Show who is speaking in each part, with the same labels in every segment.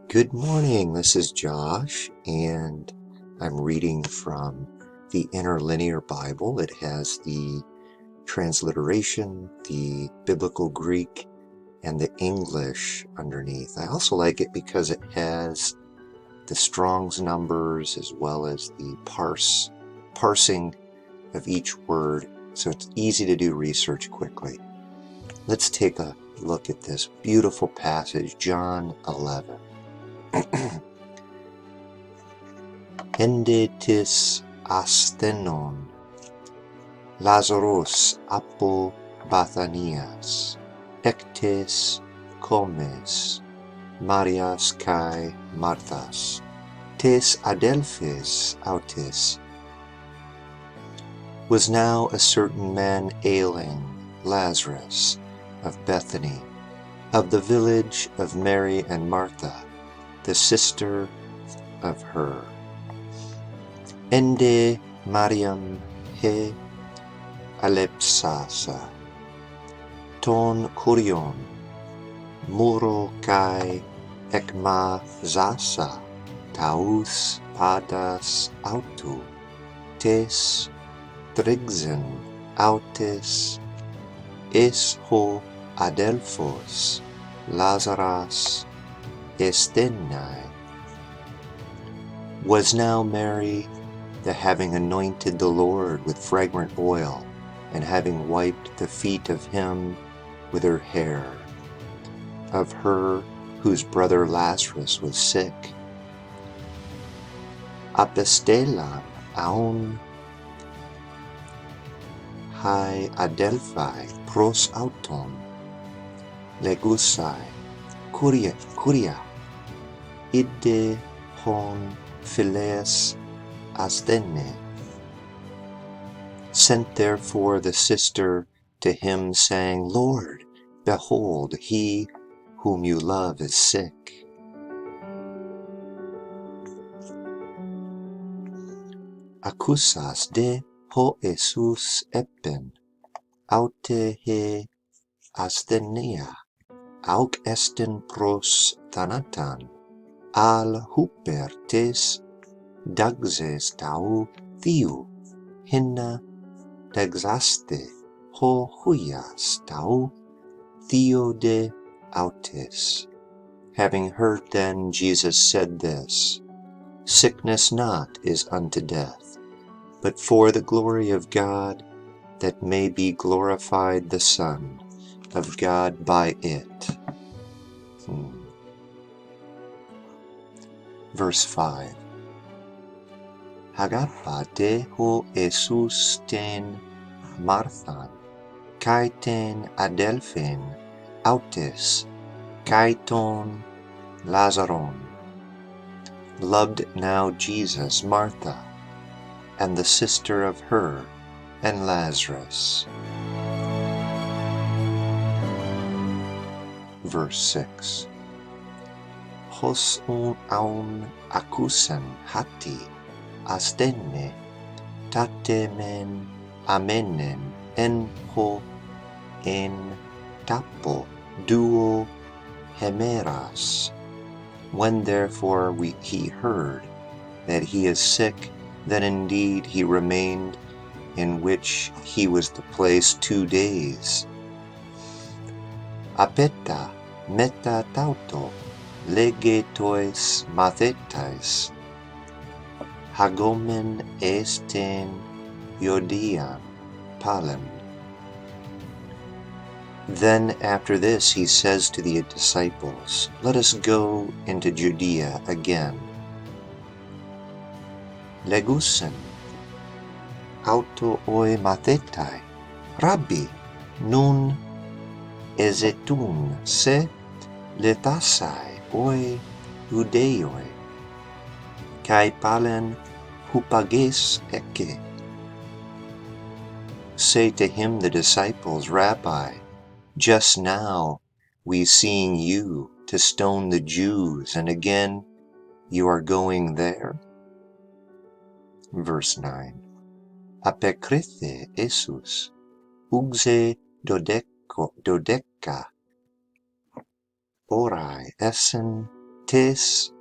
Speaker 1: Good morning, this is Josh, and I'm reading from the Interlinear Bible. It has the transliteration, the biblical Greek, and the English underneath. I also like it because it has the Strong's numbers as well as the parsing of each word, so it's easy to do research quickly. Let's take a look at this beautiful passage, John 11. Ende tis asthenon, Lazarus apo Bathanias, ectes comes, Marias kai Marthas, tis adelphis autis. Was now a certain man ailing, Lazarus, of Bethany, of the village of Mary and Martha, the sister of her. Ende Mariam he alepsasa, ton kurion, muro kai ekma zasa, taus padas autu, tes trigzen autis, es ho adelphos, Lazaras estenai. Was now Mary, the having anointed the Lord with fragrant oil, and having wiped the feet of him with her hair, of her whose brother Lazarus was sick. Apostellam aun hai adelphai pros auton, legusai, curia, ide hon phileas asthene. Sent therefore the sister to him, saying, Lord, behold, he whom you love is sick. Accusas de ho Jesus epen, aute he asthenia, auc esten pros thanatan, al huper tes dagzes tau thiu, hinna dexaste ho huias tau theo de autis. Having heard then Jesus said this, Sickness not is unto death, but for the glory of God, that may be glorified the Son of God by it. Verse 5. Hagapa de ho Jesus ten Marthan, kai ten adelphin, autis, kai ton Lazaron. Loved now Jesus Martha, and the sister of her, and Lazarus. Verse 6. Hos aun accusan hati, asthene, tatemen amenen en ho en tapo duo hemeras. When therefore he heard that he is sick, then indeed he remained in which he was the place 2 days. Apeta meta tauto legetois mathetais, hagomen esten Iodian palem. Then after this he says to the disciples, Let us go into Judea again. Legusen, auto oi mathetai, Rabbi, nun ezetun se lethasai oi Judeioi, kai palen hupages eke. Say to him the disciples, Rabbi, just now we seeing you to stone the Jews, and again you are going there. Verse 9. Apecrithe Jesus, ugse dodeca, orai essen tes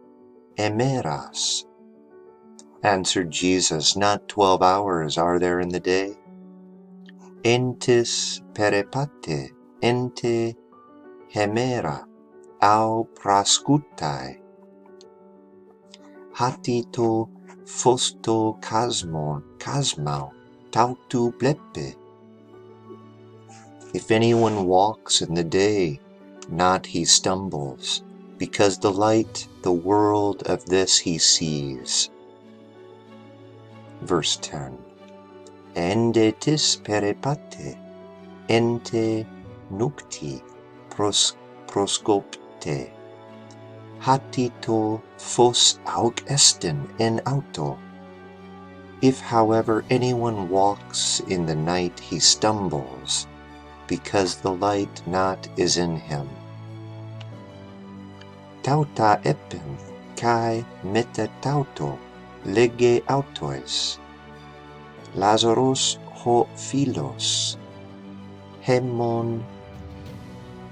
Speaker 1: emeras. Answered Jesus, not 12 hours are there in the day? Entis peripate, ente hemera, au praskutai. Hatito fosto kasmau, tautu blepe. If anyone walks in the day, not he stumbles, because the light, the world of this he sees. Verse 10. Endetis peripate, ente nukti proscopte. Hatito phos auk esten en auto. If, however, anyone walks in the night, he stumbles, because the light not is in him. Tauta epen, kai meta tauto, lege autois. Lazaros ho philos, hemon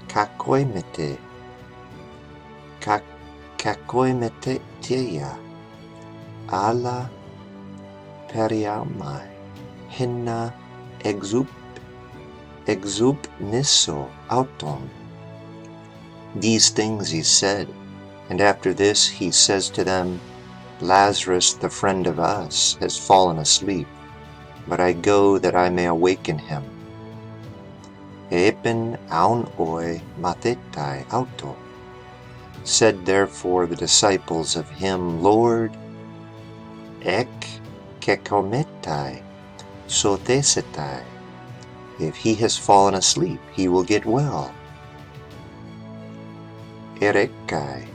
Speaker 1: kakoimete, kakoimete teia, ala periamai, henna exup nisso auton. These things he said, and after this he says to them, Lazarus, the friend of us, has fallen asleep, but I go that I may awaken him. Epen aun oi mathetai auto. Said therefore the disciples of him, Lord, ek kekometai sothesetai. If he has fallen asleep, he will get well. Erekai,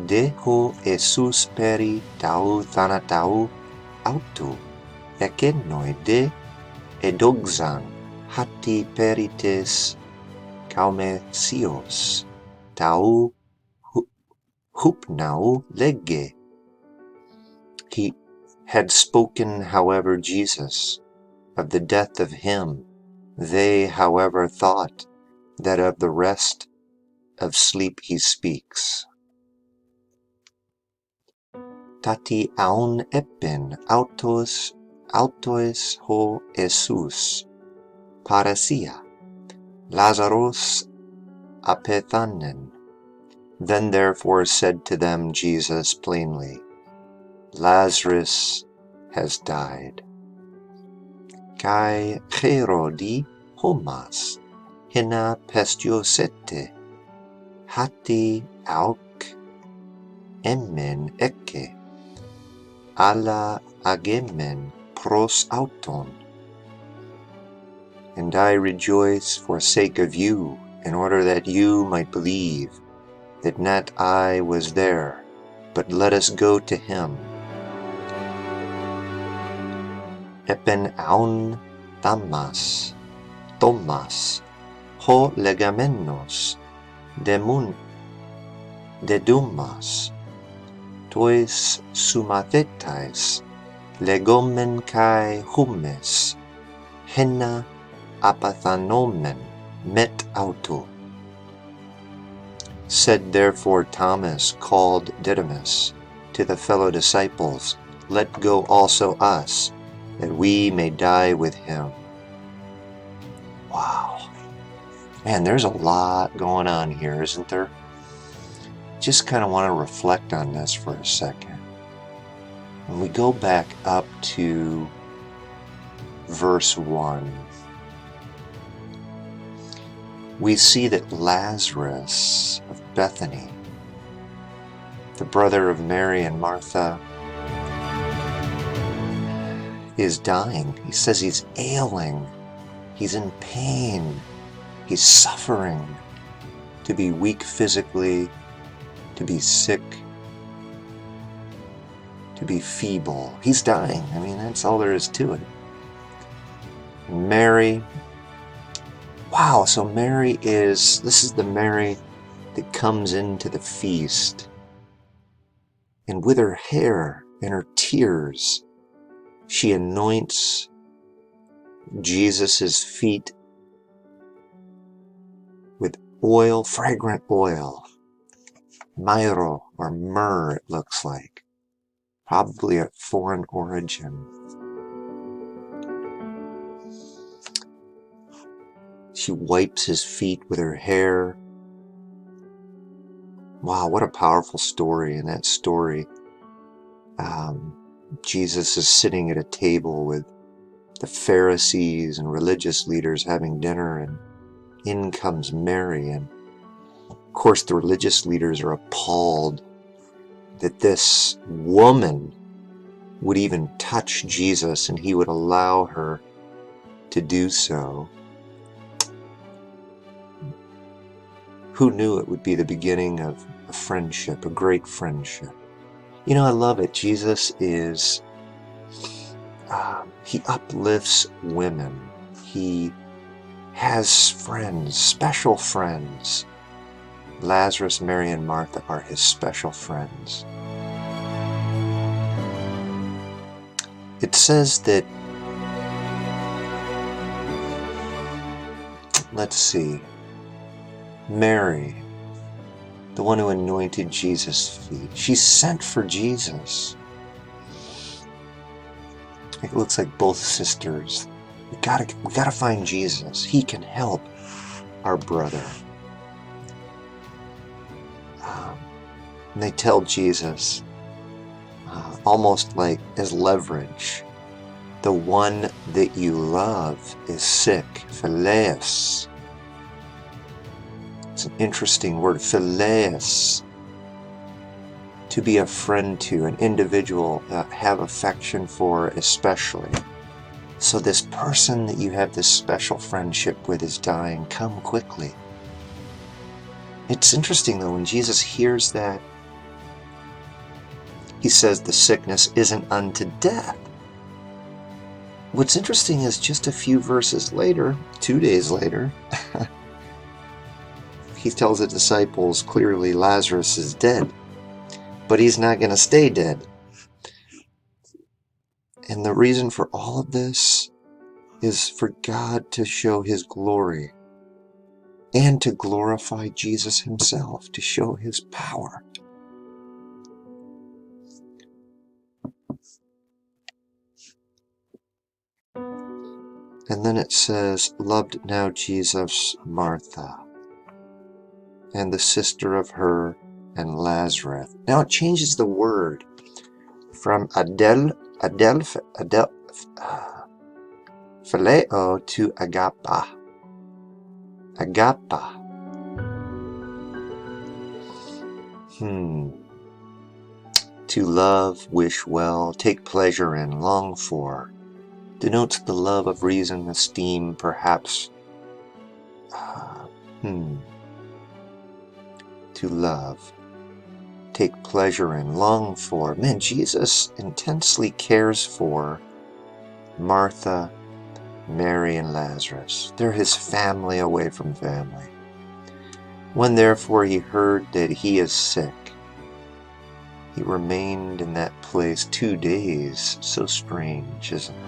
Speaker 1: deho esus peri tau thanatau autu, ekenoi de edogzan, hati perites kaumesios, tau hupnau lege. He had spoken, however, Jesus, of the death of him. They, however, thought that of the rest of sleep he speaks. Tati aun epen autos ho Jesus, parasia, Lazaros apethanen. Then therefore said to them Jesus plainly, Lazarus has died. Kai Herodi homas, hina pestiosete, hati auk emmen ecce, alla agemen pros auton. And I rejoice for sake of you, in order that you might believe that not I was there, but let us go to him. Epen aun Thomas, ho legamenos, dedumas, tois sumathetais, legomen kai humes, henna apathanomen met auto. Said therefore Thomas, called Didymus, to the fellow disciples, Let go also us, that we may die with him. Wow. Man, there's a lot going on here, isn't there? Just kind of want to reflect on this for a second. When we go back up to verse 1, we see that Lazarus of Bethany, the brother of Mary and Martha, is dying. He says he's ailing. He's in pain. He's suffering. To be weak physically, to be sick, to be feeble. He's dying. I mean, that's all there is to it. Mary, wow, so this is the Mary that comes into the feast. And with her hair and her tears, she anoints Jesus' feet with oil, fragrant oil. myrrh or myrrh, it looks like. Probably a foreign origin. She wipes his feet with her hair. Wow, what a powerful story. In that story, Jesus is sitting at a table with the Pharisees and religious leaders having dinner, and in comes Mary. And of course, the religious leaders are appalled that this woman would even touch Jesus and he would allow her to do so. Who knew it would be the beginning of a friendship, a great friendship? You know, I love it. Jesus is, he uplifts women. He has friends, special friends. Lazarus, Mary, and Martha are his special friends. It says that, let's see, Mary, the one who anointed Jesus' feet, she sent for Jesus. It looks like both sisters. We gotta find Jesus. He can help our brother. And they tell Jesus, almost like as leverage, the one that you love is sick. Phileus. It's an interesting word, phileus. To be a friend to, an individual, have affection for especially. So this person that you have this special friendship with is dying. Come quickly. It's interesting though, when Jesus hears that, he says the sickness isn't unto death. What's interesting is just a few verses later, 2 days later, he tells the disciples clearly Lazarus is dead, but he's not going to stay dead. And the reason for all of this is for God to show his glory and to glorify Jesus himself, to show his power. And then it says, loved now Jesus Martha, and the sister of her, and Lazarus. Now it changes the word from phileo to agapa. Agapa. To love, wish well, take pleasure in, long for, denotes the love of reason, esteem, perhaps. To love, take pleasure in, long for. Man, Jesus intensely cares for Martha, Mary, and Lazarus. They're his family away from family. When therefore he heard that he is sick, he remained in that place 2 days. So strange, isn't it?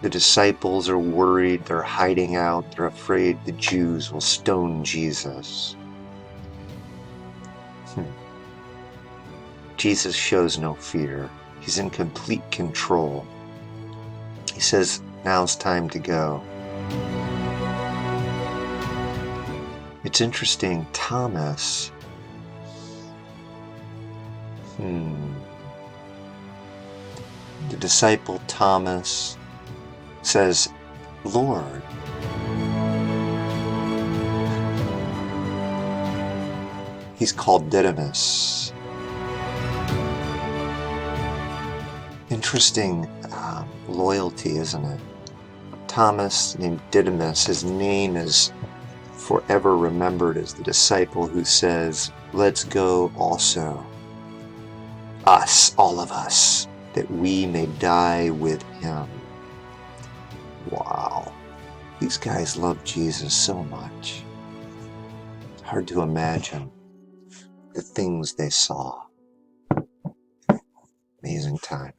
Speaker 1: The disciples are worried, they're hiding out, they're afraid the Jews will stone Jesus. Jesus shows no fear. He's in complete control. He says, now's time to go. It's interesting, Thomas, the disciple Thomas says, Lord. He's called Didymus. Interesting loyalty, isn't it? Thomas, named Didymus, his name is forever remembered as the disciple who says, let's go also, us, all of us, that we may die with him. Wow. These guys love Jesus so much. Hard to imagine the things they saw. Amazing time.